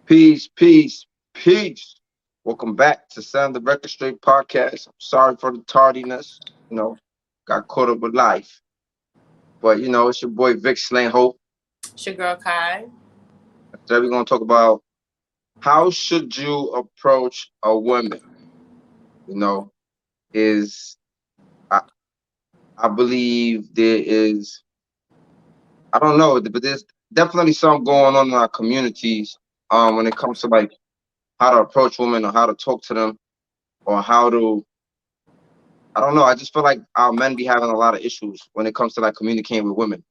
Peace, peace, peace. Welcome back to Sound the Record Straight podcast. I'm sorry for the tardiness. You know, got caught up with life. But it's your boy Vic Slain Hope. It's your girl Kai. Today we're gonna talk about how should you approach a woman. You know, is I, I believe there is I don't know, but there's definitely something going on in our communities when it comes to like how to approach women or how to talk to them or how to I don't know. I just feel like our men be having a lot of issues when it comes to like communicating with women.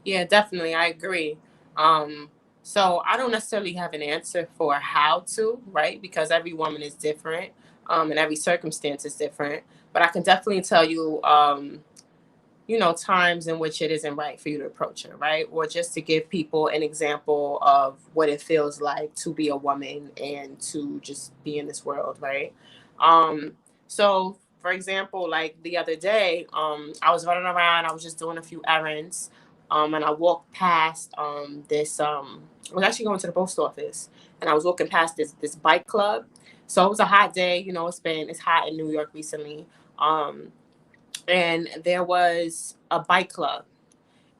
Yeah, definitely, I agree. Um, so I don't necessarily have an answer for how to, right? Because every woman is different, and every circumstance is different. But I can definitely tell you, times in which it isn't right for you to approach her, right? Or just to give people an example of what it feels like to be a woman and to just be in this world, right? Um, so, for example, like the other day, I was running around, I was just doing a few errands, and I walked past I was actually going to the post office, and I was walking past this bike club. So it was a hot day, it's hot in New York recently. Um, and there was a bike club.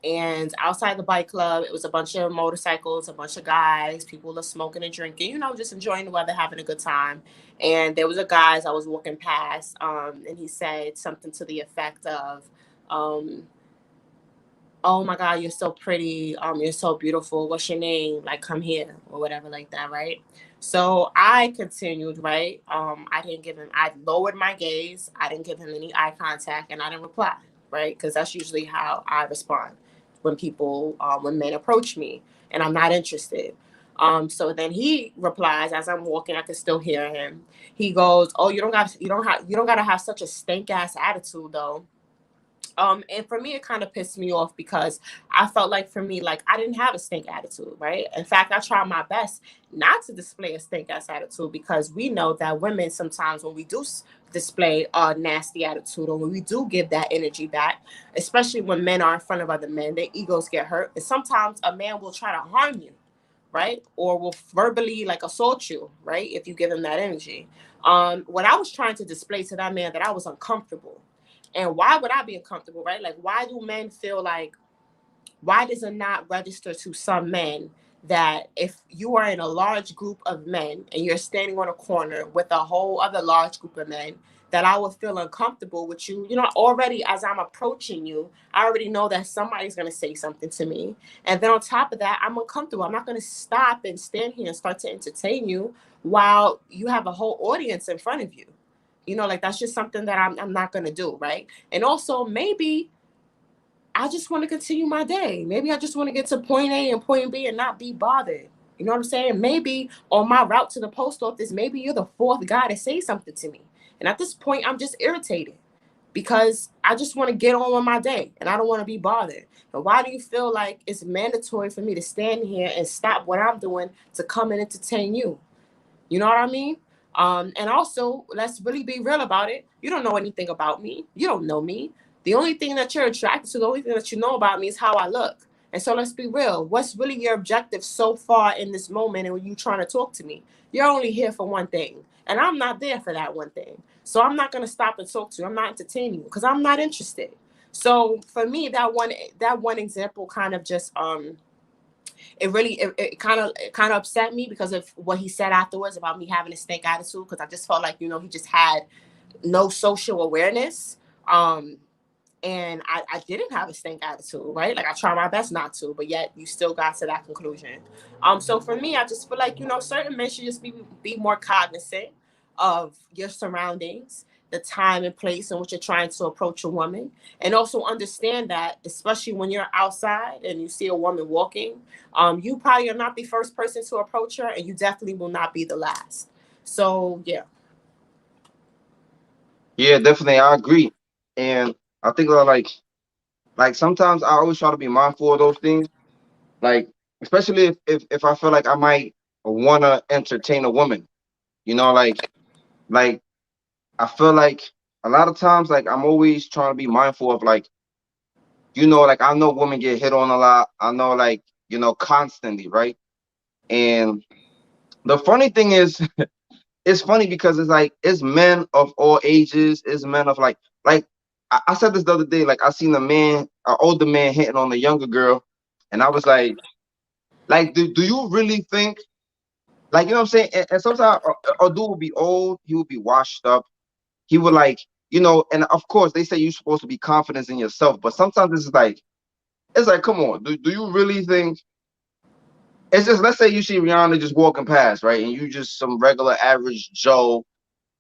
And outside the bike club, it was a bunch of motorcycles, a bunch of guys, people are smoking and drinking, just enjoying the weather, having a good time. And there was a guy as I was walking past, and he said something to the effect of, um, "Oh my God, you're so pretty. You're so beautiful. What's your name? Like, come here," or whatever, like that, right? So I continued, right? I didn't give him. I lowered my gaze. I didn't give him any eye contact, and I didn't reply, right? Because that's usually how I respond when men approach me, and I'm not interested. So then he replies as I'm walking. I can still hear him. He goes, "Oh, you don't gotta have such a stank ass attitude, though." And for me, it kind of pissed me off because I felt like for me, like I didn't have a stink attitude, right? In fact, I tried my best not to display a stink ass attitude because we know that women sometimes when we do display a nasty attitude or when we do give that energy back, especially when men are in front of other men, their egos get hurt. And sometimes a man will try to harm you, right? Or will verbally like assault you, right? If you give him that energy. What I was trying to display to that man that I was uncomfortable. And why would I be uncomfortable, right? Like, why do men feel like, why does it not register to some men that if you are in a large group of men and you're standing on a corner with a whole other large group of men, that I would feel uncomfortable with you? Already as I'm approaching you, I already know that somebody's going to say something to me. And then on top of that, I'm uncomfortable. I'm not going to stop and stand here and start to entertain you while you have a whole audience in front of you. Like that's just something that I'm not going to do, right? And also, maybe I just want to continue my day. Maybe I just want to get to point A and point B and not be bothered. You know what I'm saying? Maybe on my route to the post office, maybe you're the fourth guy to say something to me. And at this point, I'm just irritated because I just want to get on with my day and I don't want to be bothered. And why do you feel like it's mandatory for me to stand here and stop what I'm doing to come and entertain you? You know what I mean? And also, let's really be real about it. You don't know anything about me. You don't know me. The only thing that you're attracted to, the only thing that you know about me is how I look. And so let's be real. What's really your objective so far in this moment and when you trying to talk to me? You're only here for one thing. And I'm not there for that one thing. So I'm not gonna stop and talk to you. I'm not entertaining you because I'm not interested. So for me, that one example kind of just it kind of upset me because of what he said afterwards about me having a stank attitude because I just felt like he just had no social awareness. um and I didn't have a stank attitude, right? Like I tried my best not to, but yet you still got to that conclusion. So for me, I just feel like certain men should just be more cognizant of your surroundings, the time and place in which you're trying to approach a woman, and also understand that, especially when you're outside and you see a woman walking, you probably are not the first person to approach her, and you definitely will not be the last. So yeah. Yeah, definitely, I agree. And I think like sometimes I always try to be mindful of those things. Like especially if I feel like I might want to entertain a woman. You know, like I feel like a lot of times like I'm always trying to be mindful of like like I know women get hit on a lot. I know constantly, right? And the funny thing is, it's funny because it's like it's men of all ages, it's men of like I said this the other day, like I seen an older man hitting on a younger girl, and I was like, do you really think, like, you know what I'm saying? And sometimes a dude would be old, he would be washed up, he would like, and of course they say you're supposed to be confident in yourself, but sometimes it's like, come on, do you really think it's just, let's say you see Rihanna just walking past, right? And you just some regular average Joe,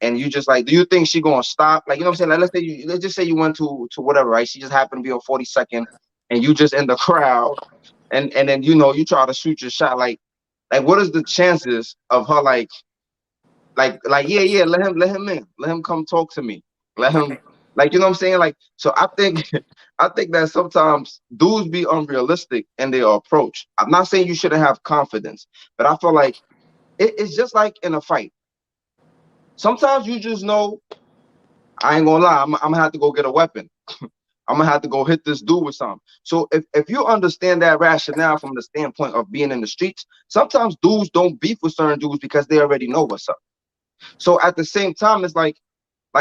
and you just like, do you think she gonna stop? Like, you know what I'm saying? Like, let's just say you went to whatever, right? She just happened to be on 42nd, and you just in the crowd, and then you try to shoot your shot. Like what is the chances of her like yeah, let him in, let him come talk to me, let him, Right. like, you know what I'm saying? Like, so I think I think that sometimes dudes be unrealistic in their approach. I'm not saying you shouldn't have confidence, but I feel like it's just like in a fight. Sometimes you just know, I ain't gonna lie, I'm gonna have to go get a weapon. I'm gonna have to go hit this dude with something. So if you understand that rationale from the standpoint of being in the streets, sometimes dudes don't beef with certain dudes because they already know what's up. So at the same time, it's like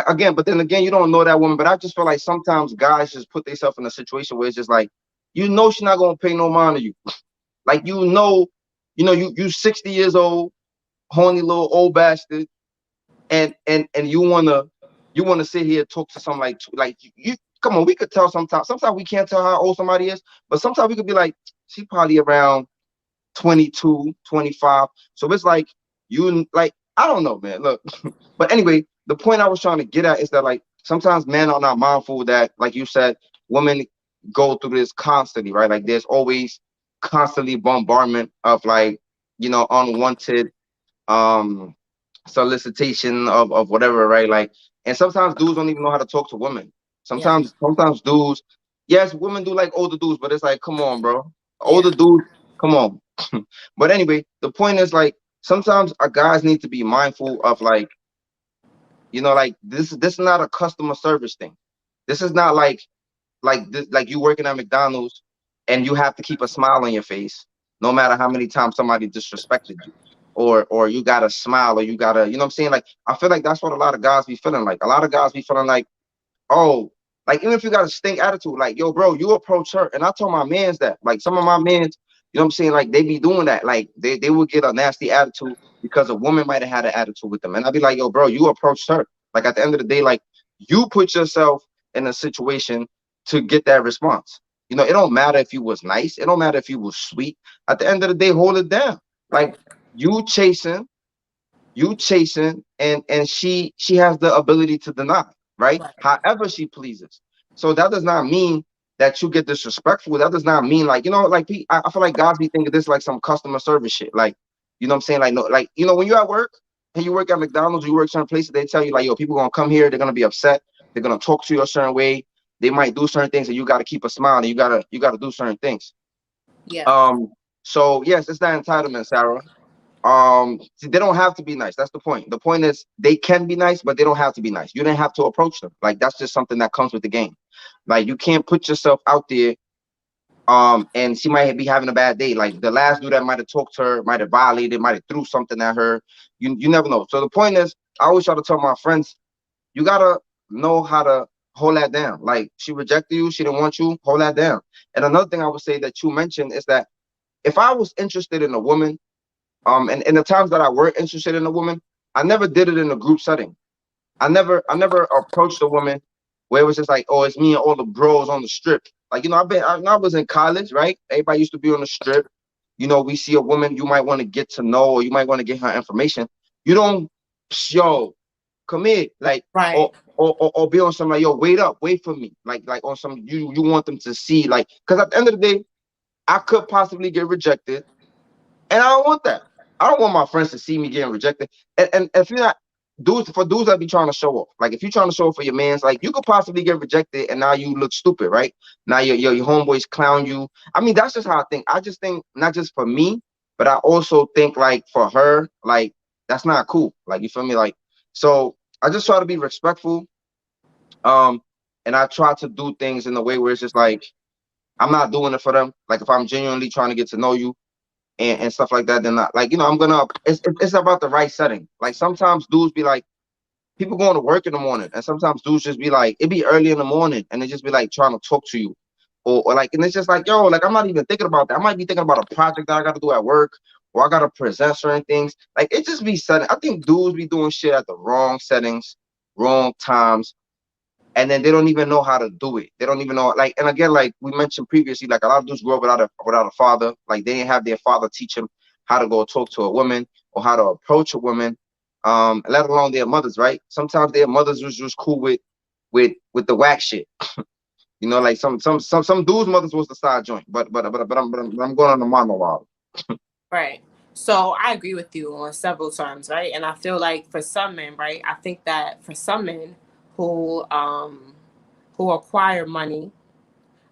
again, but then again, you don't know that woman. But I just feel like sometimes guys just put themselves in a situation where it's just like, she's not gonna pay no mind to you. Like, you 60 years old, horny little old bastard, and you wanna sit here and talk to some like you. Come on, we could tell sometimes we can't tell how old somebody is, but sometimes we could be like, she probably around 22, 25. So it's like, like, I don't know, man. Look, but anyway, the point I was trying to get at is that, like, sometimes men are not mindful that, like you said, women go through this constantly, right? Like, there's always constantly bombardment of, like, unwanted um solicitation of whatever, right? Like, and sometimes dudes don't even know how to talk to women. Yeah. Sometimes dudes, yes, women do like older dudes, but it's like, come on, bro, older Yeah. dudes, come on. But anyway, the point is, like, sometimes our guys need to be mindful of, like, like, this is not a customer service thing. This is not like this, like you working at McDonald's and you have to keep a smile on your face no matter how many times somebody disrespected you, or you gotta smile, or you gotta, what I'm saying? Like, I feel like that's what a lot of guys be feeling like. A lot of guys be feeling like, oh, like, even if you got a stink attitude, like, yo, bro, you approach her. And I told my mans that, like, some of my mans, what I'm saying, like, they be doing that. Like, they would get a nasty attitude because a woman might have had an attitude with them. And I'd be like, yo, bro, you approached her. Like, at the end of the day, like, you put yourself in a situation to get that response. It don't matter if you was nice. It don't matter if you was sweet. At the end of the day, hold it down. Like, Right. you chasing, and she has the ability to deny, right? Right. However she pleases. So that does not mean that you get disrespectful. That does not mean, like, like, I feel like guys be thinking this like some customer service shit. Like, you know what I'm saying? Like, no, like, when you're at work and you work at McDonald's, you work certain places, they tell you, like, yo, people gonna come here, they're gonna be upset, they're gonna talk to you a certain way, they might do certain things, and you gotta keep a smile, and you gotta do certain things. Yeah. So yes, it's that entitlement, Sarah. See, they don't have to be nice. That's the point. The point is, they can be nice, but they don't have to be nice. You didn't have to approach them. Like, that's just something that comes with the game. Like, you can't put yourself out there, and she might be having a bad day. Like, the last dude that might have talked to her might have violated, might have threw something at her. You never know. So the point is, I always try to tell my friends, you gotta know how to hold that down. Like, she rejected you, she didn't want you, hold that down. And another thing I would say that you mentioned is that if I was interested in a woman, and in the times that I were interested in a woman, I never did it in a group setting. I never approached a woman where it was just like, oh, it's me and all the bros on the strip. Like, I was in college, right? Everybody used to be on the strip. We see a woman you might want to get to know, or you might want to get her information. You don't, yo, come here, like, Right. or be on some, like, yo, wait up, wait for me, like on some, you want them to see, like, because at the end of the day, I could possibly get rejected, and I don't want that. I don't want my friends to see me getting rejected. And if you're not dudes that be trying to show off, like, if you're trying to show off for your mans, like, you could possibly get rejected, and now you look stupid, right? Now your homeboys clown you. I mean, that's just how I think. I just think, not just for me, but I also think, like, for her, like, that's not cool. Like, you feel me? Like, so I just try to be respectful. Um, and I try to do things in a way where it's just like, I'm not doing it for them. Like if I'm genuinely trying to get to know you and stuff like that, then not like I'm gonna. It's about the right setting. Like sometimes dudes be like people going to work in the morning, and sometimes dudes just be like it be early in the morning, and they just be like trying to talk to you, or like, and it's just like yo, like I'm not even thinking about that. I might be thinking about a project that I got to do at work, or I got to present certain things. Like it just be setting. I think dudes be doing shit at the wrong settings, wrong times, and then they don't even know how to do it. They don't even know, like, and again, like we mentioned previously, like a lot of dudes grow up without a father. Like they didn't have their father teach them how to go talk to a woman or how to approach a woman, let alone their mothers, right? Sometimes their mothers was just cool with the whack shit. Like some dudes' mothers was the side joint, but I'm going on the monologue. Right. So I agree with you on several terms, right? And I feel like for some men, right, I think that for some men who acquire money,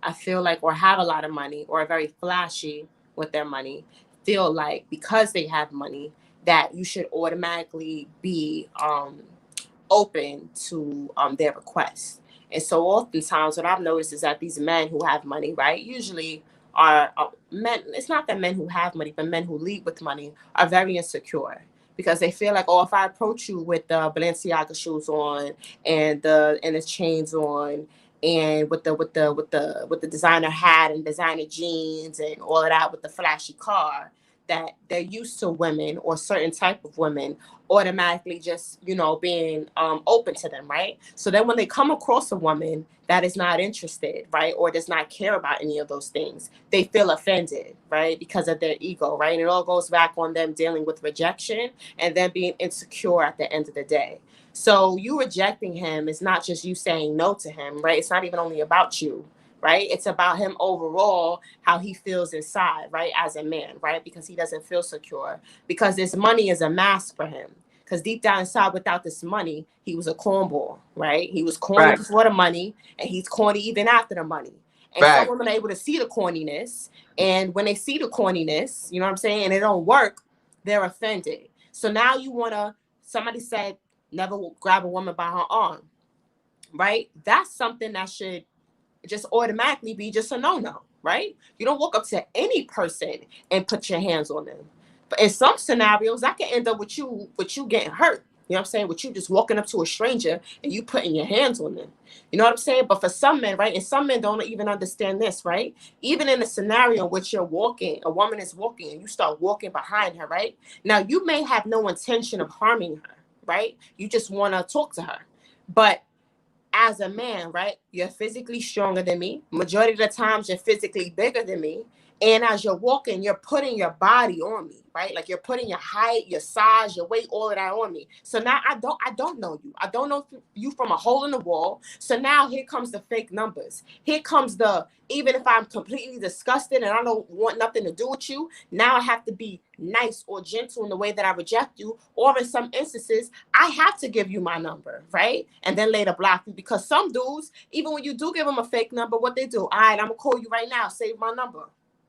I feel like, or have a lot of money, or are very flashy with their money, feel like because they have money that you should automatically be open to their requests. And so oftentimes what I've noticed is that these men who have money, right, usually are men, it's not that men who have money, but men who lead with money are very insecure because they feel like, oh, if I approach you with the Balenciaga shoes on and the chains on and with the designer hat and designer jeans and all of that with the flashy car, that they're used to women or certain type of women automatically just being open to them, right? So then when they come across a woman that is not interested, right, or does not care about any of those things, they feel offended, right, because of their ego, right? And it all goes back on them dealing with rejection and then being insecure at the end of the day. So you rejecting him is not just you saying no to him, right? It's not even only about you, right? It's about him overall, how he feels inside, right? As a man, right? Because he doesn't feel secure. Because this money is a mask for him. Because deep down inside, without this money, he was a cornball, right? He was corny Fact, before the money, and he's corny even after the money. And some fact, women are able to see the corniness, and when they see the corniness, you know what I'm saying, and it don't work, they're offended. So now you wanna. Somebody said, never grab a woman by her arm, right? That's something that should just automatically be just a no-no, right? You don't walk up to any person and put your hands on them. But in some scenarios, that can end up with you getting hurt. You know what I'm saying? With you just walking up to a stranger and you putting your hands on them. You know what I'm saying? But for some men, right? And some men don't even understand this, right? Even in a scenario in which you're walking, a woman is walking and you start walking behind her, right? Now you may have no intention of harming her, right? You just want to talk to her. But as a man, right? You're physically stronger than me. Majority of the times, you're physically bigger than me. And as you're walking, you're putting your body on me, right? Like you're putting your height, your size, your weight, all of that on me. So now I don't know you. I don't know you from a hole in the wall. So now here comes the fake numbers. Here comes the, even if I'm completely disgusted and I don't want nothing to do with you, now I have to be nice or gentle in the way that I reject you. Or in some instances, I have to give you my number, right? And then later block you because some dudes, even when you do give them a fake number, what they do, all right, I'm gonna call you right now, save my number,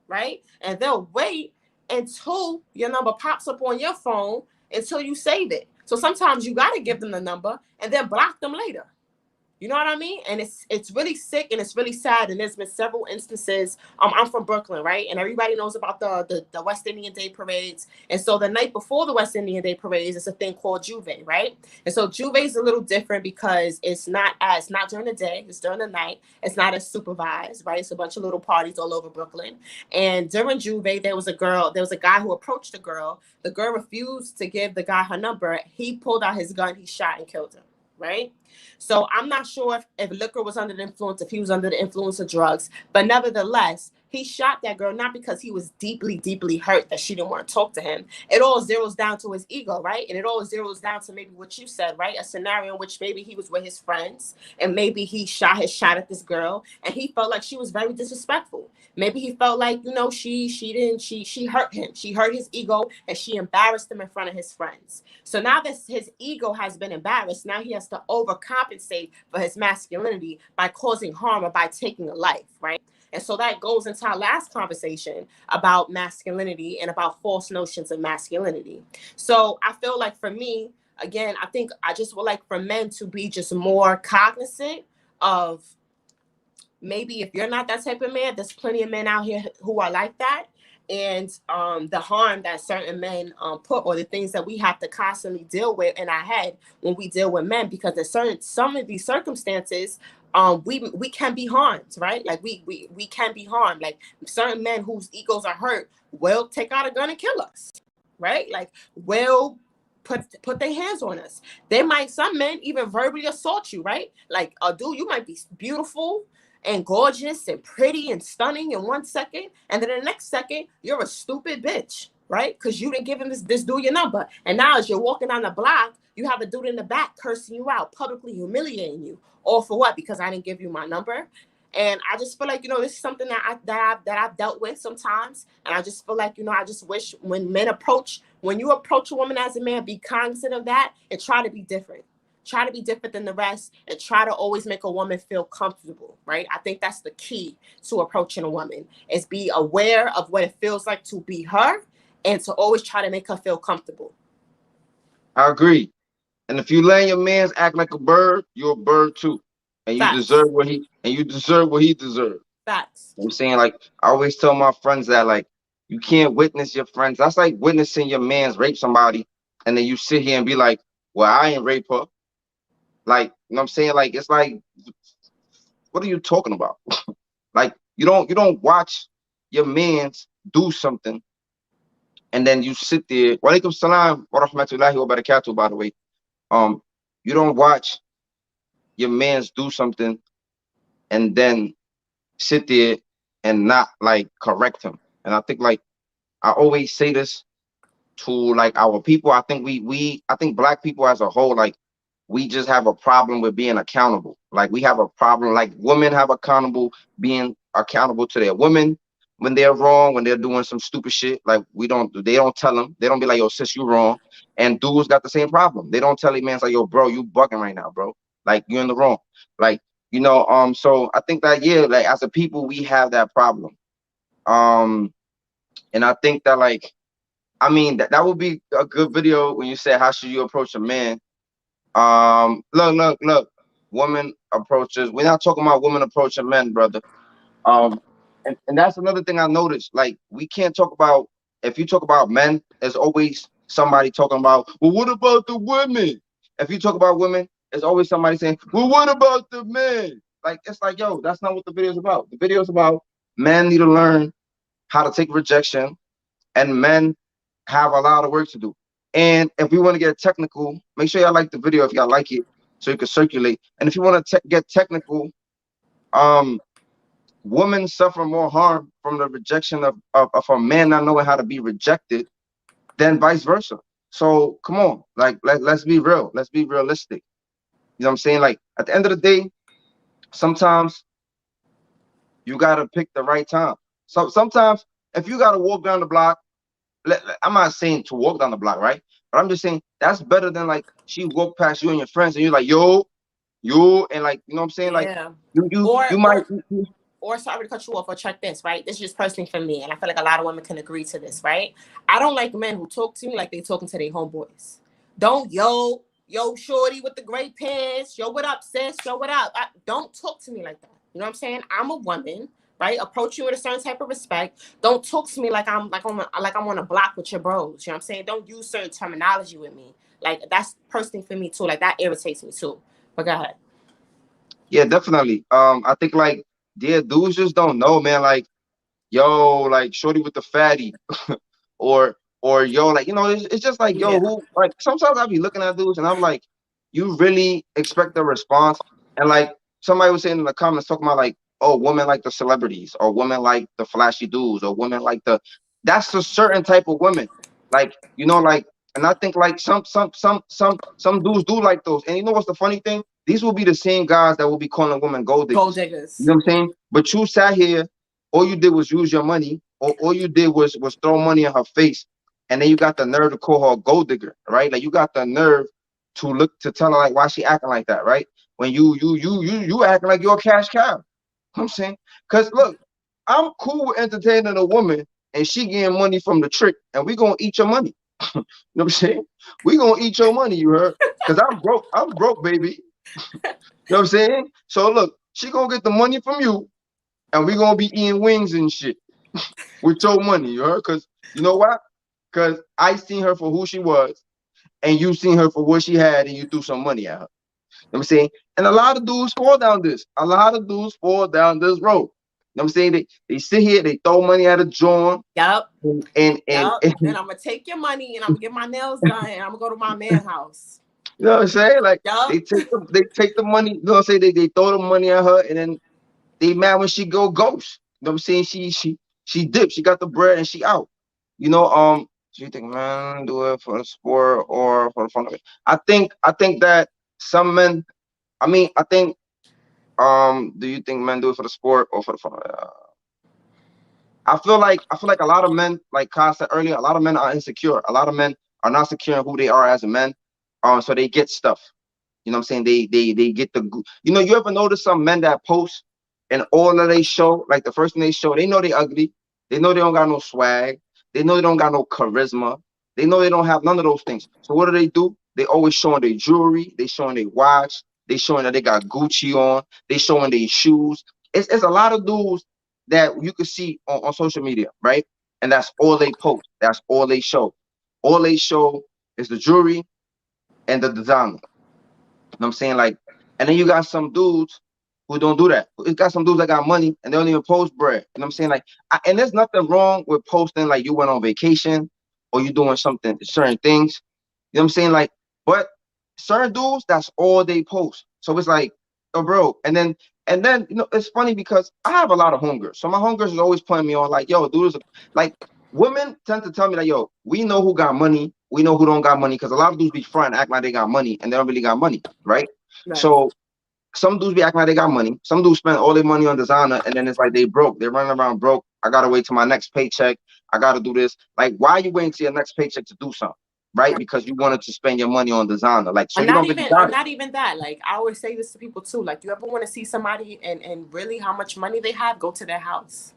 right? And they'll wait until your number pops up on your phone until you save it. So sometimes you gotta give them the number and then block them later. You know what I mean? And it's really sick and it's really sad. And there's been several instances. I'm from Brooklyn, right? And everybody knows about the West Indian Day parades. And so the night before the West Indian Day parades, it's a thing called Juve, right? And so Juve is a little different because it's not during the day, it's during the night. It's not as supervised, right? It's a bunch of little parties all over Brooklyn. And during Juve, there was a guy who approached the girl. The girl refused to give the guy her number. He pulled out his gun, he shot and killed him, right? So I'm not sure if liquor was under the influence, if he was under the influence of drugs, but nevertheless, he shot that girl not because he was deeply, deeply hurt that she didn't want to talk to him. It all zeroes down to his ego, right? And it all zeroes down to maybe what you said, right? A scenario in which maybe he was with his friends and maybe he shot his shot at this girl and he felt like she was very disrespectful. Maybe he felt like, she hurt him. She hurt his ego and she embarrassed him in front of his friends. So now that his ego has been embarrassed, now he has to overcompensate for his masculinity by causing harm or by taking a life, right? And so that goes into our last conversation about masculinity and about false notions of masculinity. So I feel like for me, again, I think I just would like for men to be just more cognizant of maybe if you're not that type of man, there's plenty of men out here who are like that. And the harm that certain men put, or the things that we have to constantly deal with in our head when we deal with men, because there's certain some of these circumstances, we can be harmed, right? Like we can be harmed. Like certain men whose egos are hurt will take out a gun and kill us, right? Like will put their hands on us. They might, some men even verbally assault you, right? Like dude, you might be beautiful and gorgeous and pretty and stunning in 1 second, and then the next second you're a stupid bitch, right? Because you didn't give him this dude your number, and now as you're walking down the block, you have a dude in the back cursing you out, publicly humiliating you, all for what? Because I didn't give you my number. And I just feel like, this is something that I've dealt with sometimes. And I just feel like, I just wish when you approach a woman as a man, be cognizant of that and try to be different. Try to be different than the rest, and try to always make a woman feel comfortable, right? I think that's the key to approaching a woman, is be aware of what it feels like to be her, and to always try to make her feel comfortable. I agree. And if you let your man's act like a bird, you're a bird too. And you Facts. deserve what he deserves. Facts. I'm saying, like, I always tell my friends that, like, you can't witness your friends. That's like witnessing your man's rape somebody, and then you sit here and be like, well, I ain't rape her. Like, you know what I'm saying? Like, it's like, what are you talking about? Like, you don't watch your man's do something, and then you sit there. Wa alaikum salam wa rahmatullahi wa barakatuh, by the way. Um, you don't watch your man's do something and then sit there and not like correct him. And I think, like, I always say this to like our people. I think I think black people as a whole, like, we just have a problem with being accountable. Like, we have a problem, like women have accountable, being accountable to their women when they're wrong, when they're doing some stupid shit. Like, they don't tell them. They don't be like, yo, sis, you wrong. And dudes got the same problem. They don't tell a man, it's like, yo, bro, you bugging right now, bro. Like, you're in the wrong. Like, so I think that, yeah, like, as a people, we have that problem. Um, and I think that, like, I mean, that would be a good video when you say, how should you approach a man? Look. Women approaches. We're not talking about women approaching men, brother. Um, and that's another thing I noticed. Like, we can't talk about, if you talk about men, there's always somebody talking about, well, what about the women? If you talk about women, there's always somebody saying, well, what about the men? Like, it's like, yo, that's not what the video is about. The video is about men need to learn how to take rejection, and men have a lot of work to do. And if we want to get technical, make sure y'all like the video if y'all like it, so you can circulate. And if you want to get technical, um, women suffer more harm from the rejection of a man not knowing how to be rejected than vice versa. So come on, like, let's be real. Let's be realistic. You know what I'm saying? Like, at the end of the day, sometimes you gotta pick the right time. So sometimes if you gotta walk down the block, I'm not saying to walk down the block, right? But I'm just saying that's better than, like, she walk past you and your friends and you're like, yo, and, like, you know what I'm saying? Like, Yeah. Or you might. or sorry to cut you off, or check this, right? This is just personally for me, and I feel like a lot of women can agree to this, right? I don't like men who talk to me like they talking to their homeboys. Don't, yo, shorty with the gray pants, yo, what up, sis, yo, what up? Don't talk to me like that. You know what I'm saying? I'm a woman, right? Approach you with a certain type of respect. Don't talk to me like I'm on a block with your bros. You know what I'm saying? Don't use certain terminology with me. Like, that's personally for me too. Like, that irritates me too. But go ahead. Yeah, definitely. I think, like, yeah, dudes just don't know, man. Like, yo, like, shorty with the fatty, or yo, like, it's just like, yo, Yeah. who, like, sometimes I be looking at dudes and I'm like, you really expect a response? And, like, somebody was saying in the comments talking about, like, oh, women like the celebrities, or women like the flashy dudes, or women like that's a certain type of women. Like, like, and I think, like, some dudes do like those. And you know what's the funny thing? These will be the same guys that will be calling women gold diggers. Gold You diggers. know what I'm saying? But you sat here, all you did was use your money, or all you did was throw money in her face, and then you got the nerve to call her a gold digger, right? Like, you got the nerve to tell her, like, why she acting like that, right? When you acting like you're a cash cow. You know what I'm saying? Because look, I'm cool with entertaining a woman and she getting money from the trick, and we gonna eat your money. You know what I'm saying? We gonna eat your money, you heard? Because I'm broke, baby. You know what I'm saying? So look, she gonna get the money from you, and we gonna be eating wings and shit with your money, you heard? Cause you know what? Cause I seen her for who she was, and you seen her for what she had, and you threw some money at her. You know what I'm saying? And a lot of dudes fall down this. A lot of dudes fall down this road. You know what I'm saying? They sit here, they throw money at a joint, Yup. and Yup. Then I'm gonna take your money and I'm gonna get my nails done and I'm gonna go to my man house. you know what I'm saying? Like Yup. they take the money, you know what I'm saying? They throw the money at her, and then they mad when she go ghost. You know what I'm saying? She dipped, she got the bread and she out. You know, so you think man do it for the sport or for the fun of it? I think that some men, I mean, I think do you think men do it for the sport or for the fun of it? I feel like a lot of men, like Kyle said earlier, a lot of men are insecure. A lot of men are not secure in who they are as a man. So they get stuff. You know what I'm saying? They get you know, you ever notice some men that post and all of they show, like the first thing they show, they know they ugly. They know they don't got no swag. They know they don't got no charisma. They know they don't have none of those things. So what do? They always showing their jewelry. They showing their watch. They showing that they got Gucci on. They showing their shoes. It's a lot of dudes that you can see on social media, right? And that's all they post. That's all they show. All they show is the jewelry and the designer. You know what I'm saying? Like, and then you got some dudes who don't do that. You got some dudes that got money and they don't even post bread. You know what I'm saying? Like, and there's nothing wrong with posting like you went on vacation or you doing something, certain things. You know what I'm saying? Like, but certain dudes, that's all they post. So it's like, oh, bro. And then, you know, it's funny because I have a lot of hunger. So my hunger is always putting me on like, yo, dudes, like women tend to tell me like, yo, we know who got money. We know who don't got money because a lot of dudes be front act like they got money and they don't really got money, right? Right. So some dudes be acting like they got money. Some dudes spend all their money on designer, and then it's like they broke. They're running around broke. I gotta wait till my next paycheck. I gotta do this. Like, why are you waiting till your next paycheck to do something? Right? Because you wanted to spend your money on designer. Like, so Or you not don't really even, or got it. not even that. Like I always say this to people too. Like you ever want to see somebody and really how much money they have, go to their house.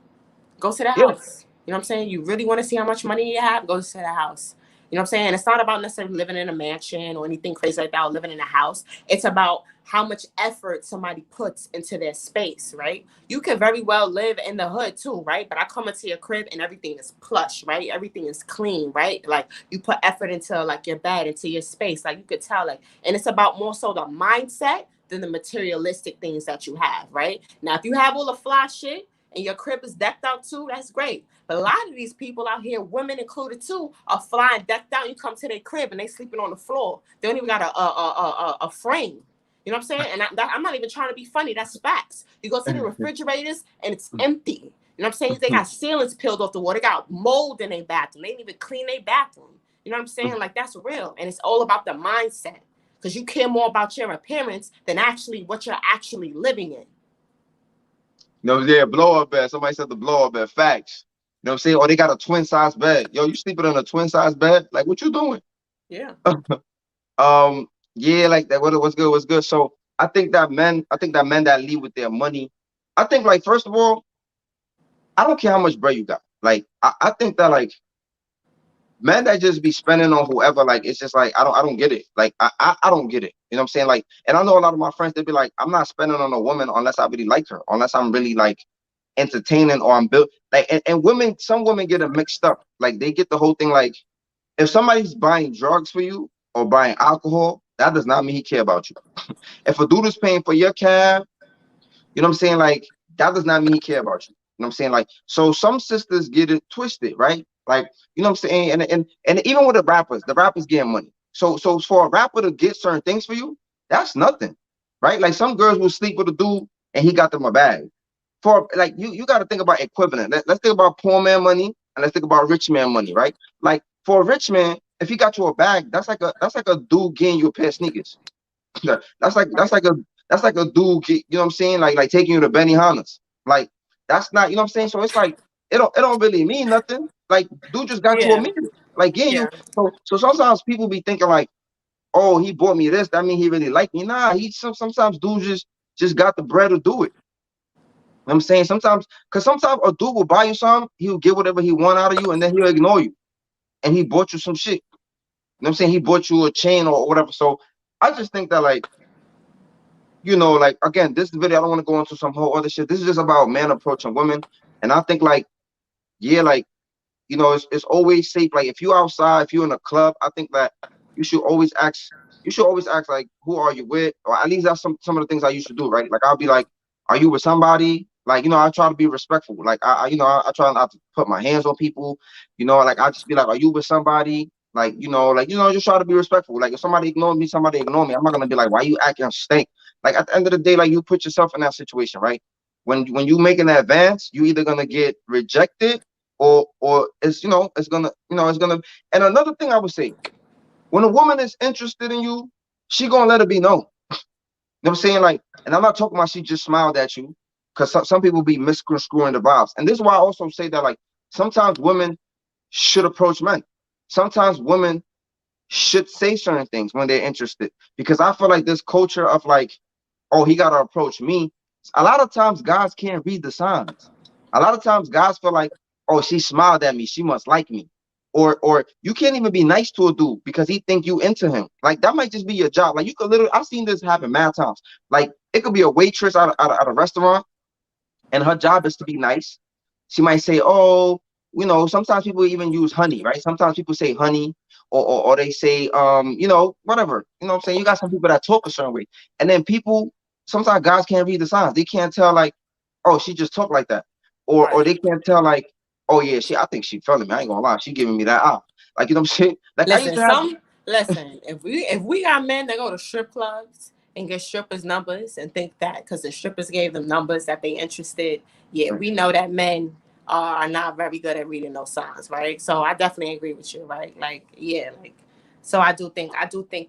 Go to the Yeah. house. You know what I'm saying? You really want to see how much money you have? Go to the house. You know what I'm saying? It's not about necessarily living in a mansion or anything crazy like that or living in a house. It's about how much effort somebody puts into their space, right? You could very well live in the hood too, right? But I come into your crib and everything is plush, right? Everything is clean, right? Like you put effort into like your bed, into your space. Like you could tell, like, and it's about more so the mindset than the materialistic things that you have, right? Now, if you have all the fly shit, and your crib is decked out too, that's great. But a lot of these people out here, women included too, are flying decked out. You come to their crib and they sleeping on the floor. They don't even got a frame. You know what I'm saying? And I'm not even trying to be funny. That's facts. You go to the refrigerators and it's empty. You know what I'm saying? They got ceilings peeled off the wall. They got mold in their bathroom. They didn't even clean their bathroom. You know what I'm saying? Like that's real. And it's all about the mindset. Because you care more about your appearance than actually what you're actually living in. No, yeah, blow up bed. Somebody said the blow up bed. Facts. You know what I'm saying? Or they got a twin size bed. Yo, you sleeping on a twin size bed? Like, what you doing? Yeah. Yeah, like that. What's good? What's good? So I think that men that leave with their money. I think like first of all, I don't care how much bread you got. Like I think that like men that just be spending on whoever, like it's just like I don't get it. Like I don't get it. You know what I'm saying? Like, and I know a lot of my friends they be like, I'm not spending on a woman unless I really like her, unless I'm really like entertaining or I'm built like and women, some women get it mixed up. Like they get the whole thing like if somebody's buying drugs for you or buying alcohol, that does not mean he care about you. If a dude is paying for your cab, you know what I'm saying? Like that does not mean he care about you. You know what I'm saying? Like so some sisters get it twisted, right? Like, you know what I'm saying? And even with the rappers getting money. So for a rapper to get certain things for you, that's nothing. Right? Like some girls will sleep with a dude and he got them a bag. For like you got to think about equivalent. Let's think about poor man money and let's think about rich man money, right? Like for a rich man, if he got you a bag, that's like a dude getting you a pair of sneakers. That's like that's Right. like a that's like a dude, you know what I'm saying? Like taking you to Benny Hanna's. Like that's not, you know what I'm saying? So it's like it don't really mean nothing. Like dude just got you a Yeah. meal. Like getting Yeah. you. So sometimes people be thinking like, oh, he bought me this. That mean he really like me. Nah, sometimes dudes just got the bread to do it. You know what I'm saying sometimes because sometimes a dude will buy you something, he'll get whatever he want out of you, and then he'll ignore you. And he bought you some shit. You know what I'm saying? He bought you a chain or whatever. So I just think that like like, again, this video, I don't want to go into some whole other shit. This is just about men approaching women. And I think, like, yeah, like, it's always safe. Like, if you outside, if you're in a club, I think that you should always ask. You should always ask, like, who are you with? Or at least that's some of the things I used to do, right? Like, I'll be like, are you with somebody? Like, I try to be respectful. Like, I try not to put my hands on people. Like, I just be like, are you with somebody? Like, just try to be respectful. Like, if somebody ignores me, somebody ignore me. I'm not gonna be like, why you acting stink? Like, at the end of the day, like, you put yourself in that situation, right? When you make an advance, you either gonna get rejected, or it's gonna. And another thing I would say, when a woman is interested in you, she gonna let it be known. You know what I'm saying? Like, and I'm not talking about she just smiled at you, because some people be misconstruing the vibes. And this is why I also say that, like, sometimes women should approach men. Sometimes women should say certain things when they're interested, because I feel like this culture of, like, oh, he gotta approach me. A lot of times guys can't read the signs. A lot of times guys feel like, oh, she smiled at me, she must like me. Or you can't even be nice to a dude because he think you into him. Like, that might just be your job. Like, you could literally, I've seen this happen mad times. Like, it could be a waitress at a restaurant, and her job is to be nice. She might say, "Oh, sometimes people even use honey, right? Sometimes people say honey, or they say, whatever. You know what I'm saying? You got some people that talk a certain way, and then people, sometimes guys can't read the signs. They can't tell, like, oh, she just talk like that, or Right. they can't tell, like, oh yeah, I think she feeling me. I ain't gonna lie, she giving me that eye. Like, you know what I'm saying? Like, I used Listen, to have. listen. If we got men that go to strip clubs and get strippers numbers and think that because the strippers gave them numbers that they interested, yeah, we know that men are not very good at reading those signs, right? So I definitely agree with you, right? Like, yeah, like, so I do think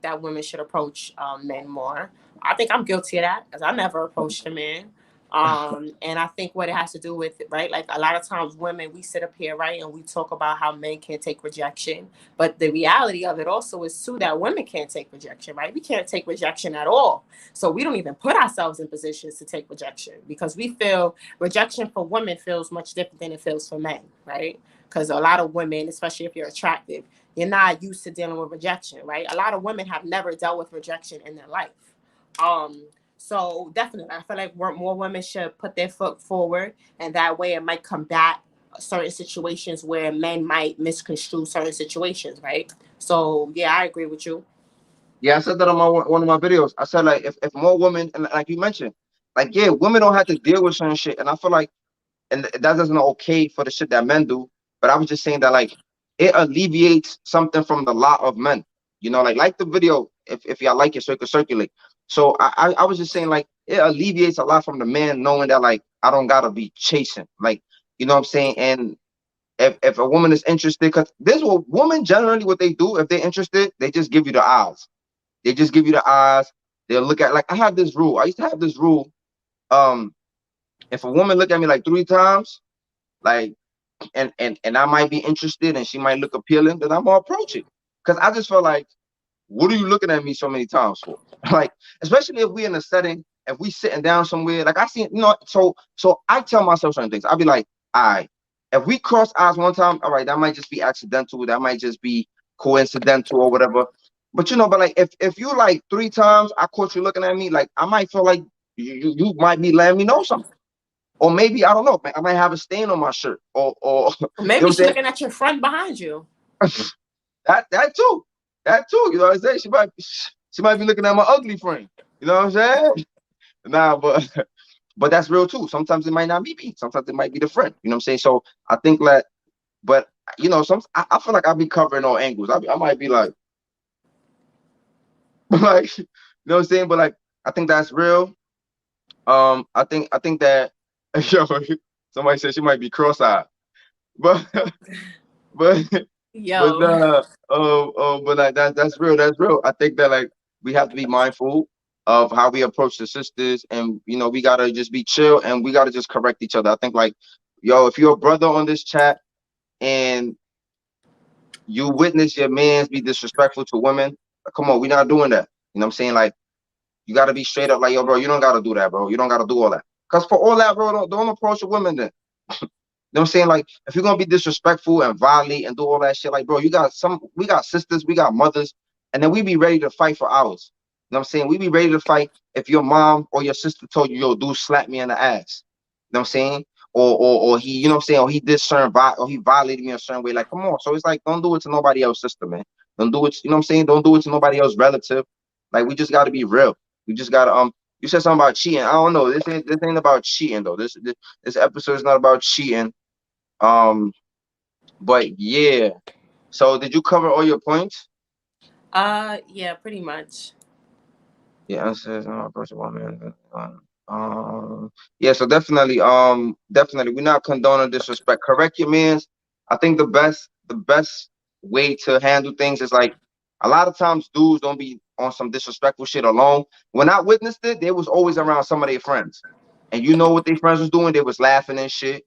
that women should approach men more. I think I'm guilty of that because I never approached a man. And I think what it has to do with it, right? Like, a lot of times women, we sit up here, right, and we talk about how men can't take rejection, but the reality of it also is too that women can't take rejection, right? We can't take rejection at all. So we don't even put ourselves in positions to take rejection because we feel rejection for women feels much different than it feels for men, right? Because a lot of women, especially if you're attractive, you're not used to dealing with rejection, right? A lot of women have never dealt with rejection in their life. Um, so definitely, I feel like more women should put their foot forward, and that way it might combat certain situations where men might misconstrue certain situations, right? So yeah, I agree with you. Yeah, I said that on one of my videos. I said, like, if more women, and like you mentioned, like, yeah, women don't have to deal with certain shit, and I feel like, and that doesn't okay for the shit that men do. But I was just saying that, like, it alleviates something from the lot of men. Like the video, if y'all like it, so it could circulate. So I was just saying, like, it alleviates a lot from the man knowing that, like, I don't gotta be chasing. Like, you know what I'm saying? And if a woman is interested, because this what women generally what they do, if they're interested, they just give you the eyes. They just give you the eyes. They'll look at, like, I have this rule. I used to have this rule. Um, if a woman look at me like 3 times, like, and I might be interested and she might look appealing, then I'm gonna approach it. Cause I just feel like, what are you looking at me so many times for? Like, especially if we in a setting, if we sitting down somewhere, like, I see, so I tell myself certain things. I'll be like, all right, if we cross eyes one time, all right, that might just be accidental, that might just be coincidental or whatever. But like, if you like 3 times, I caught you looking at me, like, I might feel like you might be letting me know something. Or maybe, I don't know, I might have a stain on my shirt, or you know what Maybe I'm she's saying? looking at your front behind you. That too. That too. You know what I'm saying? She might be looking at my ugly friend. You know what I'm saying? Nah, but that's real too. Sometimes it might not be me. Sometimes it might be the friend. You know what I'm saying? So I think that, but I feel like I'll be covering all angles. I might be like, like, you know what I'm saying? But, like, I think that's real. I think that, yo, somebody said she might be cross-eyed, but but but Yo. but like, that's real. That's real. I think that, like, we have to be mindful of how we approach the sisters, and we gotta just be chill, and we gotta just correct each other. I think, like, yo, if you're a brother on this chat and you witness your man's be disrespectful to women, come on, we're not doing that. You know what I'm saying? Like, you gotta be straight up, like, yo, bro, you don't gotta do that, bro. You don't gotta do all that. Cause for all that, bro, don't approach a woman then. You know what I'm saying? Like, if you're gonna be disrespectful and violate and do all that shit, like, bro, we got sisters, we got mothers, and then we be ready to fight for hours. You know what I'm saying? We be ready to fight if your mom or your sister told you, yo, dude slapped me in the ass. You know what I'm saying? Or he, you know what I'm saying, or he did certain or he violated me a certain way. Like, come on. So it's like, don't do it to nobody else, sister, man. Don't do it, you know what I'm saying? Don't do it to nobody else relative. Like, we just gotta be real. We just gotta you said something about cheating. I don't know. This ain't about cheating though. This episode is not about cheating. Um, but yeah. So did you cover all your points? Yeah, pretty much. Yeah, answers approach a woman. Yeah, so definitely, we're not condoning disrespect. Correct your mans. I think the best way to handle things is like a lot of times dudes don't be on some disrespectful shit alone. When I witnessed it, they was always around some of their friends, and you know what their friends was doing? They was laughing and shit,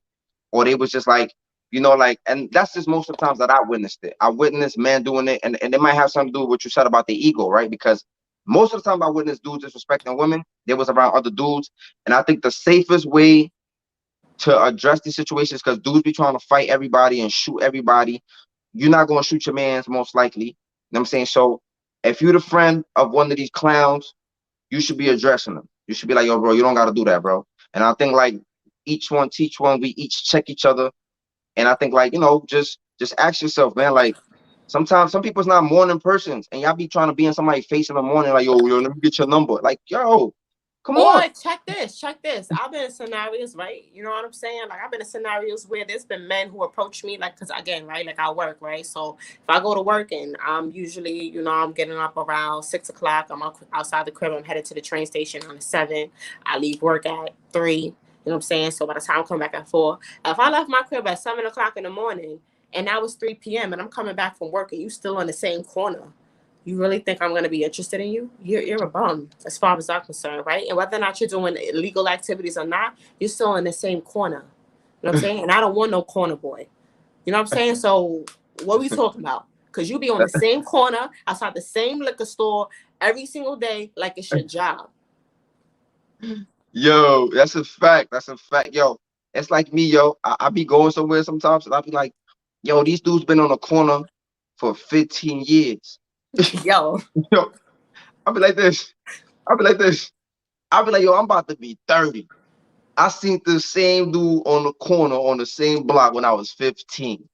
or they was just like, like, and that's just most of the times that I witnessed it. I witnessed men doing it, and it might have something to do with what you said about the ego, right? Because most of the time I witnessed dudes disrespecting women, they was around other dudes, and I think the safest way to address these situations, because dudes be trying to fight everybody and shoot everybody, you're not gonna shoot your man's most likely. You know what I'm saying? So if you're the friend of one of these clowns, you should be addressing them. You should be like, yo, bro, you don't gotta do that, bro. And I think like each one teach one, we each check each other. And I think like, just ask yourself, man, like sometimes some people's not morning persons and y'all be trying to be in somebody's face in the morning, like, yo, let me get your number. Like, yo, come Or on. check this, check this. I've been in scenarios, right? You know what I'm saying? Like I've been in scenarios where there's been men who approach me, like, cause again, right? Like I work, right? So if I go to work and I'm usually, I'm getting up around 6 o'clock. I'm outside the crib. I'm headed to the train station on the 7. I leave work at 3. You know what I'm saying? So by the time I come back at 4, if I left my crib at 7 o'clock in the morning and now it's 3 p.m. and I'm coming back from work and you still in the same corner, you really think I'm going to be interested in you? You're a bum, as far as I'm concerned, right? And whether or not you're doing illegal activities or not, you're still in the same corner. You know what I'm saying? And I don't want no corner boy. You know what I'm saying? So what are we talking about? Because you be on the same corner, outside the same liquor store every single day, like it's your job. Yo, that's a fact. That's a fact. Yo, it's like me, yo. I be going somewhere sometimes and I be like, yo, these dudes been on the corner for 15 years. Yo. Yo, I'll be like this. I'll be like this. I'll be like, yo, I'm about to be 30. I seen the same dude on the corner on the same block when I was 15,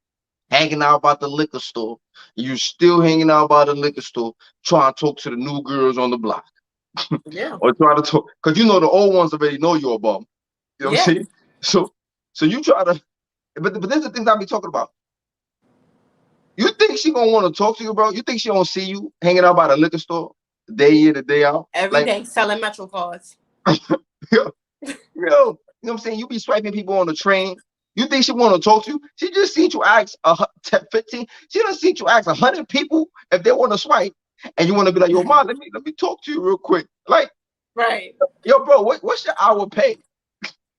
hanging out about the liquor store. You still hanging out by the liquor store, trying to talk to the new girls on the block, Yeah. or trying to talk, because the old ones already know you're a bum. You know what I'm Yeah. saying? So you try to, but there's the things I be talking about. You think she gonna want to talk to you, bro? You think she don't see you hanging out by the liquor store day in and day out? Every Like, day selling Metro cards. yo, you know what I'm saying? You be swiping people on the train. You think she want to talk to you? She just seen you ask 15. She done seen you ask 100 people if they want to swipe, and you want to be like, yo, mom, let me talk to you real quick. Like, Right. yo, bro, what's your hour pay?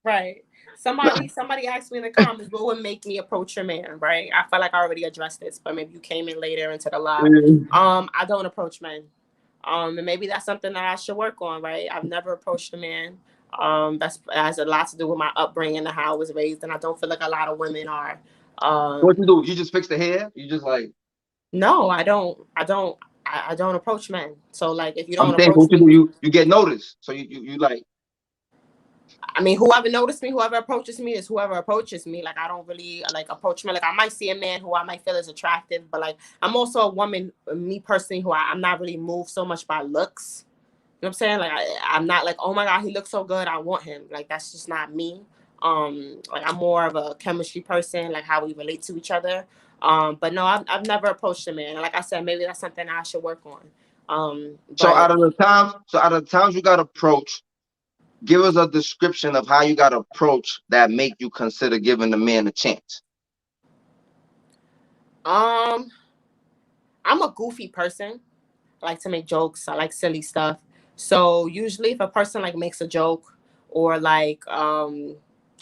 Right. Somebody asked me in the comments what would make me approach your man, right? I feel like I already addressed this, but maybe you came in later into the live. I don't approach men. And maybe that's something that I should work on, right? I've never approached a man. That has a lot to do with my upbringing and how I was raised, and I don't feel like a lot of women are. What you do? You just fix the hair? You just like, No, I don't. I don't approach men. So like, if you I'm don't saying, approach what you me, do? You get noticed. So you like, I mean, whoever noticed me, whoever approaches me is whoever approaches me. Like, I don't really like approach men. Like, I might see a man who I might feel is attractive, but like, I'm also a woman, me personally, who I'm not really moved so much by looks. You know what I'm saying? Like, I'm not like, oh my God, he looks so good, I want him. Like, that's just not me. Like, I'm more of a chemistry person, like how we relate to each other. But no, I've never approached a man. And like I said, maybe that's something I should work on. so But out of the times you got to approach, give us a description of how you got to approach that make you consider giving the man a chance. um, I'm a goofy person. I like to make jokes. I like silly stuff. So usually if a person like makes a joke or like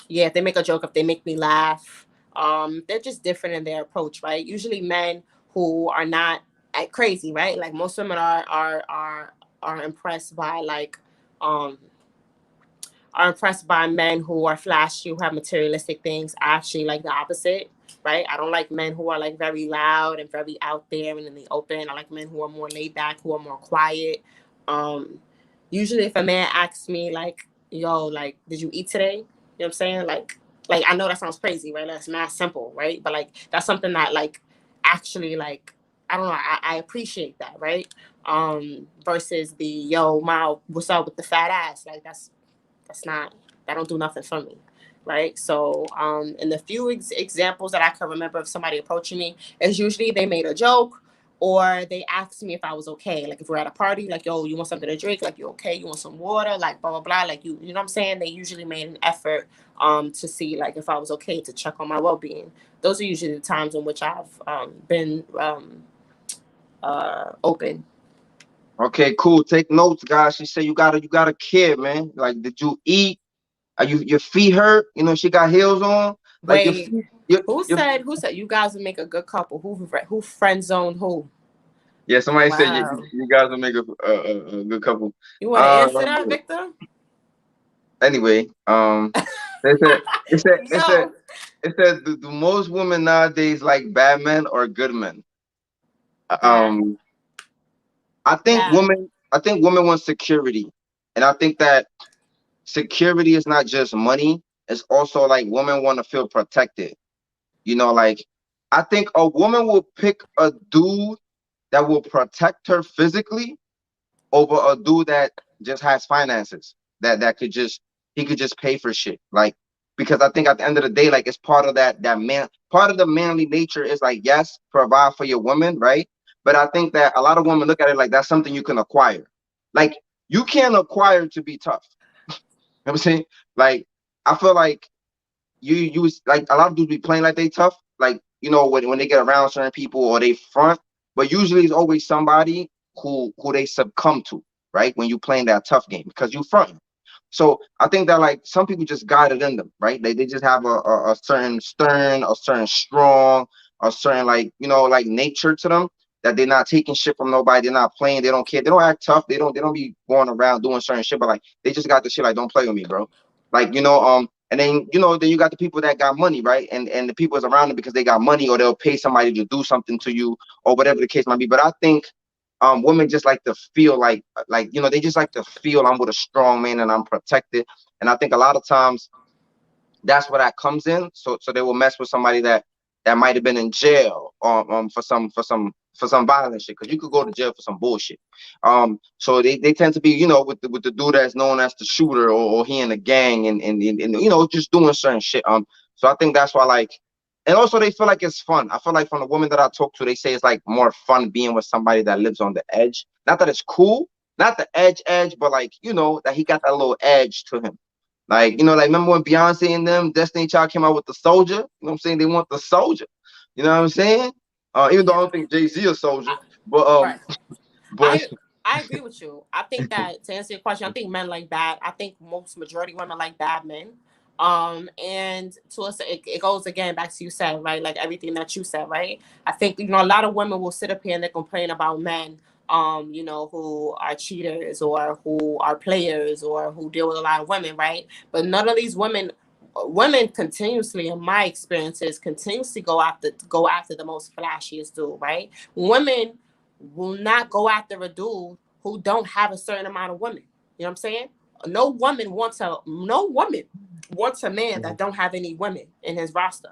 yeah, if they make a joke, if they make me laugh, they're just different in their approach, right? Usually men who are not crazy, right? Like most women are impressed by like um are impressed by men who are flashy, who have materialistic things. I actually like the opposite, right? I don't like men who are like very loud and very out there and in the open. I like men who are more laid back, who are more quiet. Um, Usually if a man asks me like, yo, like, did you eat today? You know what I'm saying? Like I know that sounds crazy, right? That's mad simple, right? But like that's something that like actually like I don't know, I appreciate that, right? Versus the yo, ma, what's up with the fat ass? Like that's not that don't do nothing for me, right? So in the few examples that I can remember of somebody approaching me, it's usually they made a joke or they asked me if I was okay. Like if we're at a party, like yo, you want something to drink? Like you okay? You want some water? Like blah blah blah. Like you know what I'm saying? They usually made an effort to see like if I was okay, to check on my well being. Those are usually the times in which I've been open. Okay, cool. Take notes, guys. She said you got a kid, man. Like, did you eat? Are your feet hurt? You know, she got heels on. Like your Wait, feet, your who said you guys would make a good couple? Who friend zoned who? yeah. Somebody said Wow. you guys will make a good couple. You want to answer Um. that, Victor? Anyway, they said it said it said Yo. it said do most women nowadays like bad men or good men? Bad. Um. Bad. I think women want security, and I think that security is not just money. It's also like women want to feel protected. You know, like I think a woman will pick a dude that will protect her physically over a dude that just has finances that could just he could just pay for shit. Like because I think at the end of the day, like it's part of that man part of the manly nature is like yes, provide for your woman, right? But I think that a lot of women look at it like that's something you can acquire. Like you can't acquire to be tough. You know what I'm saying? Like I feel like you like a lot of dudes be playing like they tough, like you know when they get around certain people or they front, but usually it's always somebody who they succumb to, right? When you playing that tough game because you front. So I think that like some people just got it in them, right? They just have a certain stern, a certain strong, a certain like you know like nature to them that they're not taking shit from nobody. They're not playing. They don't care. They don't act tough. They don't be going around doing certain shit. But like they just got the shit like don't play with me, bro. Like you know and then you know then you got the people that got money, right? And the people is around them because they got money or they'll pay somebody to do something to you or whatever the case might be. But I think women just like to feel like you know they just like to feel I'm with a strong man and I'm protected. And I think a lot of times that's where that comes in. So they will mess with somebody that might have been in jail for some violent shit because you could go to jail for some bullshit. So they tend to be you know with the dude that's known as the shooter or he in the gang and you know just doing certain shit. So I think that's why like. And also, they feel like it's fun. I feel like from the women that I talk to, they say it's like more fun being with somebody that lives on the edge. Not that it's cool, not the edge, but like you know that he got that little edge to him. Like, you know, like remember when Beyonce and them Destiny Child came out with the soldier? You know what I'm saying? They want the soldier. You know what I'm saying? Even though I Yeah. don't think Jay-Z a soldier. I, But right. but I agree with you. I think that to answer your question, I think men like bad. I think most majority women like bad men. And to us, it goes again back to you said right, like everything that you said, right. I think you know a lot of women will sit up here and they complain about men, you know, who are cheaters or who are players or who deal with a lot of women, right. But none of these women continuously, in my experiences, continuously go after the most flashiest dude, right. Women will not go after a dude who don't have a certain amount of women. You know what I'm saying? No woman wants a man that don't have any women in his roster.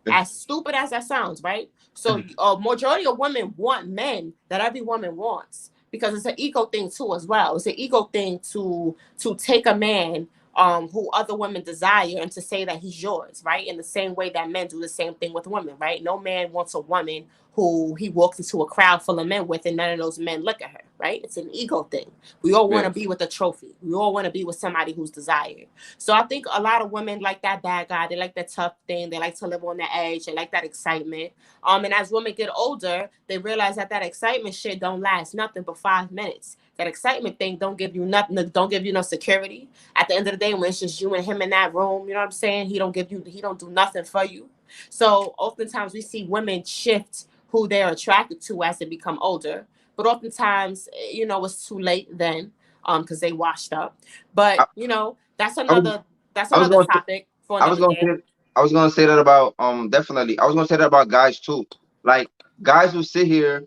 As stupid as that sounds, right? So a majority of women want men that every woman wants because it's an ego thing too as well. It's an ego thing to take a man who other women desire and to say that he's yours, right? In the same way that men do the same thing with women, right? No man wants a woman who he walks into a crowd full of men with and none of those men look at her, right? It's an ego thing. We all want yeah, to be with a trophy. We all want to be with somebody who's desired. So I think a lot of women like that bad guy. They like that tough thing. They like to live on the edge. They like that excitement. And as women get older, they realize that excitement shit don't last nothing but 5 minutes. That excitement thing don't give you nothing. Don't give you no security. At the end of the day, when it's just you and him in that room, you know what I'm saying? He don't give you. He don't do nothing for you. So oftentimes we see women shift who they're attracted to as they become older. But oftentimes, you know, it's too late then, because they washed up. But I, you know, I was that's I was another going to topic for I was another going to day. say I was going to say that about definitely. I was going to say that about guys too. Like guys who sit here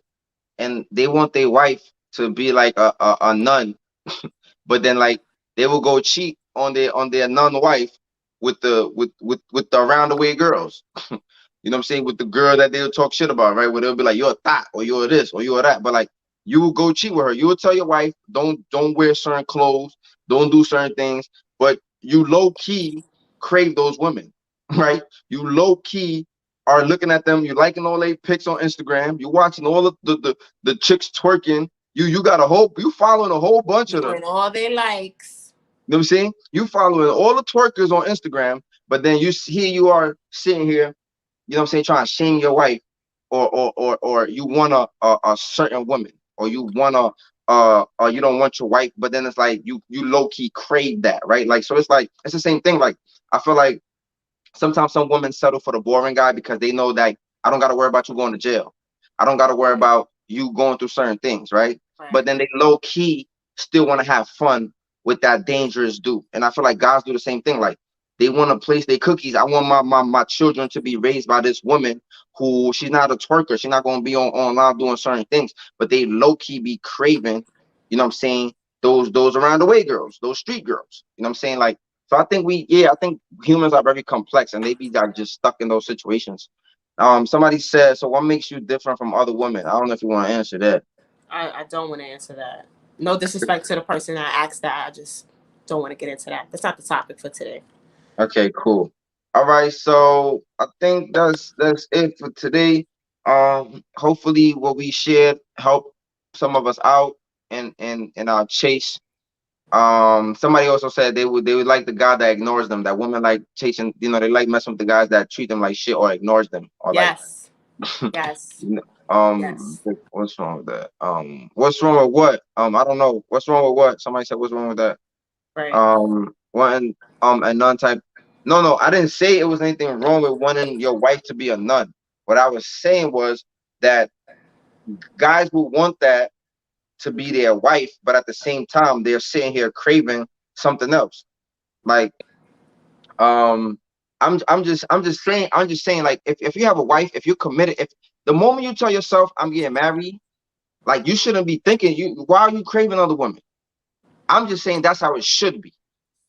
and they want their wife to be like a nun, but then like they will go cheat on their nun wife with the around the way girls. You know what I'm saying? With the girl that they'll talk shit about, right? Where they'll be like, you're a thot, or you're this, or you're that. But like you will go cheat with her. You will tell your wife, don't wear certain clothes, don't do certain things, but you low key crave those women, right? You low key are looking at them, you liking all their pics on Instagram, you watching all the chicks twerking, you got a whole you following a whole bunch of them. Doing all their likes. You know what I'm saying? You following all the twerkers on Instagram, but then here you are sitting here, you know what I'm saying, trying to shame your wife, or you want a certain woman, or you want or you don't want your wife, but then it's like you low key crave that, right? Like, so it's like it's the same thing. Like, I feel like sometimes some women settle for the boring guy because they know that I don't got to worry about you going to jail. I don't got to worry about you going through certain things, right? But Right. then they low key still want to have fun with that dangerous dude. And I feel like guys do the same thing. Like, they want to place their cookies. I want my children to be raised by this woman who she's not a twerker. She's not going to be online doing certain things, but they low key be craving, you know what I'm saying? Those around the way girls, those street girls. You know what I'm saying? Like, so I think humans are very complex, and they be like just stuck in those situations. Somebody said, so what makes you different from other women? I don't know if you want to answer that. I don't want to answer that. No disrespect to the person that asked that. I just don't want to get into that. That's not the topic for today. Okay, cool. All right, so I think that's it for today. Hopefully what we shared helped some of us out in our chase. Somebody also said they would like the guy that ignores them. That women like chasing, they like messing with the guys that treat them like shit or ignores them, or like, Yes. Yes. Yes. what's wrong with that? What's wrong with what? I don't know. What's wrong with what? Somebody said, what's wrong with that? Right. Wanting a nun type. No, I didn't say it was anything wrong with wanting your wife to be a nun. What I was saying was that guys who want that to be their wife, but at the same time they're sitting here craving something else. Like, um, I'm just saying, like, if you have a wife, if you're committed, if the moment you tell yourself I'm getting married, like, you shouldn't be thinking, why are you craving other women? I'm just saying that's how it should be.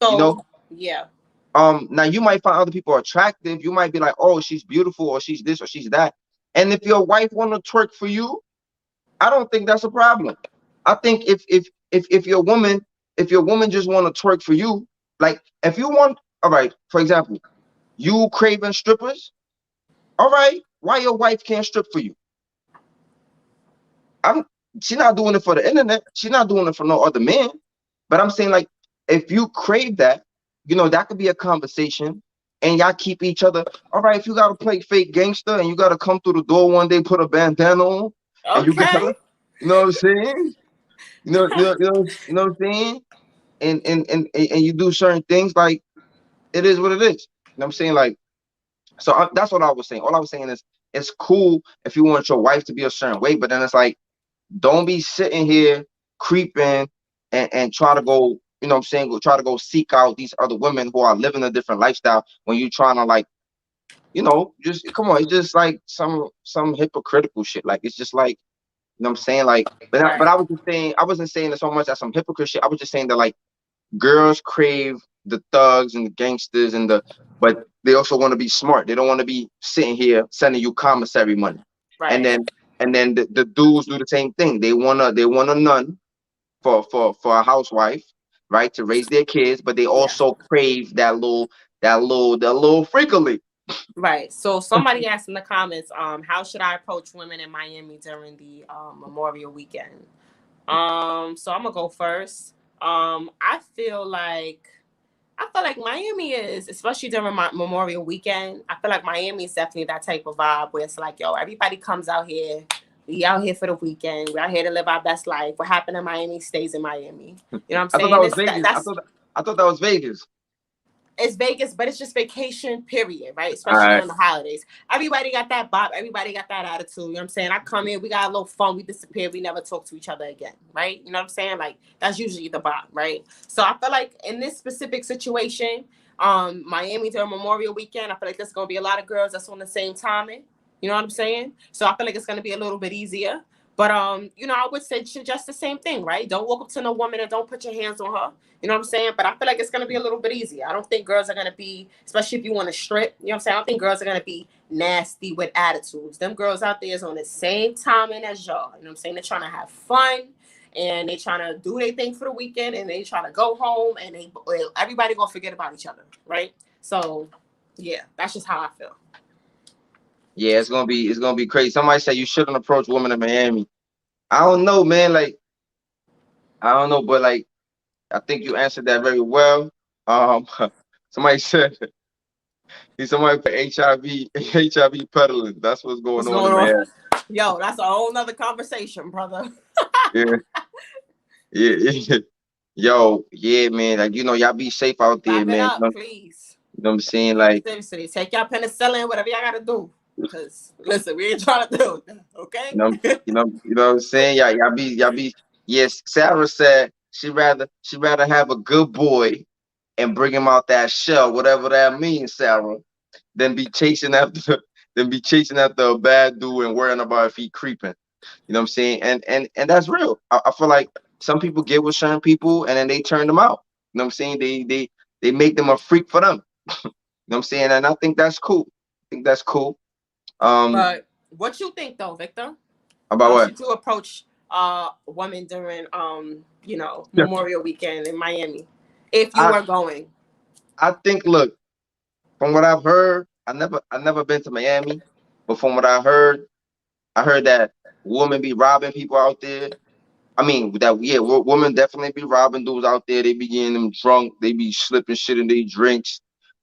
You know, So yeah. now you might find other people attractive. You might be like, oh, she's beautiful, or she's this, or she's that. And if your wife want to twerk for you, I don't think that's a problem. I think if your woman just want to twerk for you, like, if you want, all right, for example, you craving strippers, all right, why your wife can't strip for you? I'm She's not doing it for the internet. She's not doing it for no other man. But I'm saying, like, if you crave that, that could be a conversation, and y'all keep each other. All right, if you gotta play fake gangster and you gotta come through the door one day, put a bandana on, and you Okay. gotta, you know what I'm saying? You know what I'm saying? And you do certain things, like, it is what it is. You know what I'm saying? Like, so that's what I was saying. All I was saying is, it's cool if you want your wife to be a certain way, but then it's like, don't be sitting here creeping and try to go, what I'm saying, try to go seek out these other women who are living a different lifestyle when you trying to, like, just come on. It's just like some hypocritical shit. Like, it's just like, what I'm saying? Like, but Right. I was just saying, I wasn't saying it so much as some hypocrite shit. I was just saying that, like, girls crave the thugs and the gangsters but they also want to be smart. They don't want to be sitting here sending you commissary money. And Right. then the dudes do the same thing. They want a nun for a housewife, right, to raise their kids, but they Yeah. also crave that little freakily. Right. So somebody asked in the comments, how should I approach women in Miami during the Memorial weekend? So I'm gonna go first. I feel like Miami is, especially during my Memorial weekend, I feel like Miami is definitely that type of vibe where it's like, yo, everybody comes out here. We out here for the weekend. We're out here to live our best life. What happened in Miami stays in Miami. You know what I'm I thought that saying? was Vegas. I thought that was Vegas. It's Vegas, but it's just vacation, period, right? All Especially right. during the holidays. Everybody got that bop. Everybody got that attitude. You know what I'm saying? I come in, we got a little fun, we disappear, we never talk to each other again, right? You know what I'm saying? Like, that's usually the bop, right? So I feel like in this specific situation, Miami during Memorial weekend, I feel like there's gonna be a lot of girls that's on the same timing. You know what I'm saying? So I feel like it's gonna be a little bit easier. But I would say just the same thing, right? Don't walk up to no woman and don't put your hands on her. You know what I'm saying? But I feel like it's gonna be a little bit easier. I don't think girls are gonna be, especially if you want to strip. You know what I'm saying? I don't think girls are gonna be nasty with attitudes. Them girls out there is on the same timing as y'all. You know what I'm saying? They're trying to have fun and they trying to do their thing for the weekend and they trying to go home and everybody gonna forget about each other, right? So yeah, that's just how I feel. Yeah, it's gonna be crazy. Somebody said you shouldn't approach women in Miami. I don't know, man. Like, I don't know, but like, I think you answered that very well. Um, somebody said somebody put HIV HIV peddling. That's what's going What's on going in on? Miami. Yo, that's a whole nother conversation, brother. Yeah, yeah, yeah. Yo, yeah, man. Like, y'all be safe out there, Wrap it man. up, please. You know what I'm saying? Like, Seriously, take y'all penicillin, whatever y'all gotta do. Cause listen, we ain't trying to do it, okay? you know, what I'm saying? Y'all be. Yes, Sarah said she rather have a good boy and bring him out that shell, whatever that means, Sarah, than be chasing after a bad dude and worrying about if he creeping. You know what I'm saying? And that's real. I feel like some people get with certain people and then they turn them out. You know what I'm saying? They make them a freak for them. You know what I'm saying? And I think that's cool. I think that's cool. But what you think though, Victor? About How what? should you approach women during Yeah. Memorial Weekend in Miami if you I were going? I think, look, from what I've heard, I never been to Miami, but from what I heard that women be robbing people out there. I mean, that, yeah, women definitely be robbing dudes out there. They be getting them drunk. They be slipping shit in their drinks.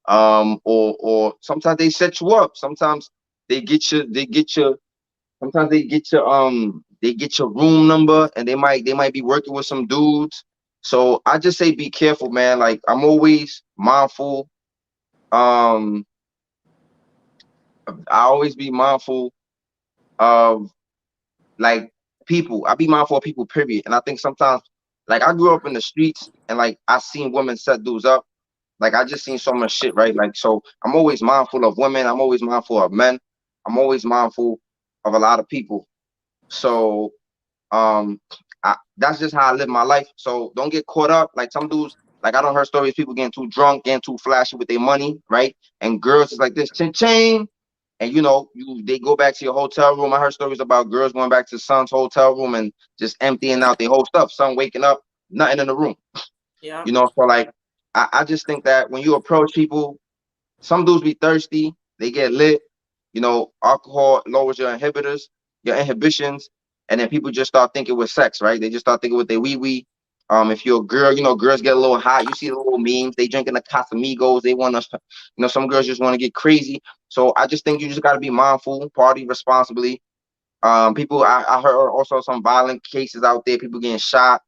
Or sometimes they set you up. Sometimes they get you. Sometimes they get your room number, and they might be working with some dudes. So I just say be careful, man. Like, I'm always mindful. Um, I always be mindful of, like, people. I be mindful of people, period. And I think sometimes, like, I grew up in the streets and like I seen women set dudes up. Like, I just seen so much shit, right? Like, so I'm always mindful of women. I'm always mindful of men. I'm always mindful of a lot of people. So um that's just how I live my life. So don't get caught up. Like, some dudes, like, I don't heard stories people getting too drunk, getting too flashy with their money, right? And girls is like this, ching ching. And they go back to your hotel room. I heard stories about girls going back to son's hotel room and just emptying out their whole stuff. Son waking up, nothing in the room. Yeah. So, like, I just think that when you approach people, some dudes be thirsty, they get lit. Alcohol lowers your inhibitions, and then people just start thinking with sex, right? They just start thinking with their wee wee. If you're a girl, girls get a little hot. You see the little memes, they drinking the Casamigos. They want to, some girls just want to get crazy. So I just think you just got to be mindful, party responsibly. People, I heard also some violent cases out there, people getting shot.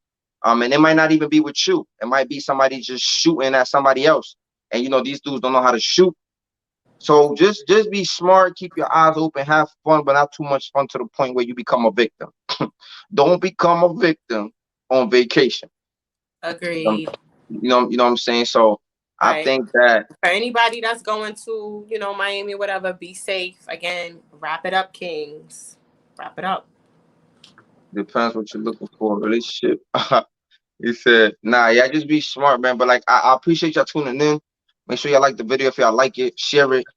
And it might not even be with you. It might be somebody just shooting at somebody else. And these dudes don't know how to shoot. So just be smart, keep your eyes open, have fun, but not too much fun to the point where you become a victim. Don't become a victim on vacation. Um, Agreed. you know what I'm saying? So I Right. think that For anybody that's going to, Miami, whatever, be safe. Again, wrap it up, Kings. Wrap it up. depends what you're looking for in a relationship. He said, nah, yeah, just be smart, man. But like, I appreciate y'all tuning in. Make sure y'all like the video. If y'all like it, share it.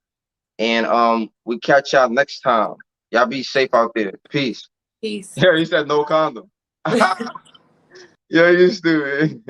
And we catch y'all next time. Y'all be safe out there. Peace. Peace. Yeah, he said no condom. Yeah, you stupid.